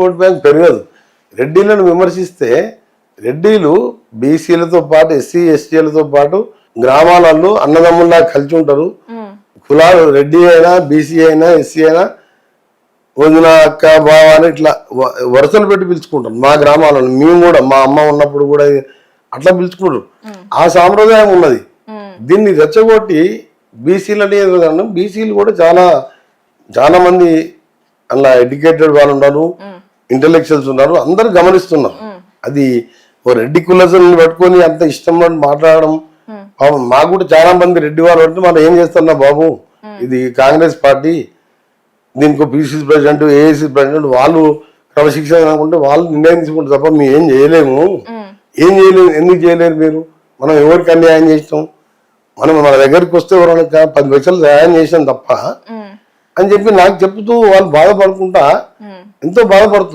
Vote bank పెరగదు. రెడ్డిలను విమర్శిస్తే రెడ్డిలు బీసీలతో పాటు ఎస్సీ ఎస్టీలతో పాటు గ్రామాలలో అన్నదమ్ముల్లా కలిసి ఉంటారు. కులాలు రెడ్డి అయినా బీసీ అయినా ఎస్సీ అయినా వదిన అక్క బావ అని ఇట్లా వరుసలు పెట్టి పిలుచుకుంటాం. మా గ్రామాలలో మేము కూడా మా అమ్మ ఉన్నప్పుడు కూడా అట్లా పిలుచుకుంటారు. ఆ సాంప్రదాయం ఉన్నది. దీన్ని రెచ్చగొట్టి బీసీలని బీసీలు కూడా చాలా చాలా మంది అలా ఎడ్యుకేటెడ్ వాళ్ళు ఉన్నారు, ఇంటలెక్చువల్స్ ఉన్నారు, అందరు గమనిస్తున్నారు. అది ఓ రెడ్డి కులసులను పట్టుకొని అంత ఇష్టం మాట్లాడడం మాకు కూడా చాలా మంది రెడ్డి వాళ్ళు అంటే మనం ఏం చేస్తున్నా బాబు, ఇది కాంగ్రెస్ పార్టీ, దీనికి పిసిసి ప్రెసిడెంట్ ఏఐసి ప్రెసిడెంట్ వాళ్ళు క్రమశిక్షణ అనుకుంటే వాళ్ళు నిర్ణయం తీసుకుంటే తప్ప మేము ఏం చేయలేము. ఏం చేయలేము, ఎందుకు చేయలేరు మీరు? మనం ఎవరికి అన్యాయం చేసినాం? మనం మన దగ్గరికి వస్తే ఎవరైనా 10 లక్షలు సహాయం చేసాం తప్ప అని చెప్పి నాకు చెప్తూ వాళ్ళు బాధపడుకుంటా ఎంతో బాధపడుతుంది.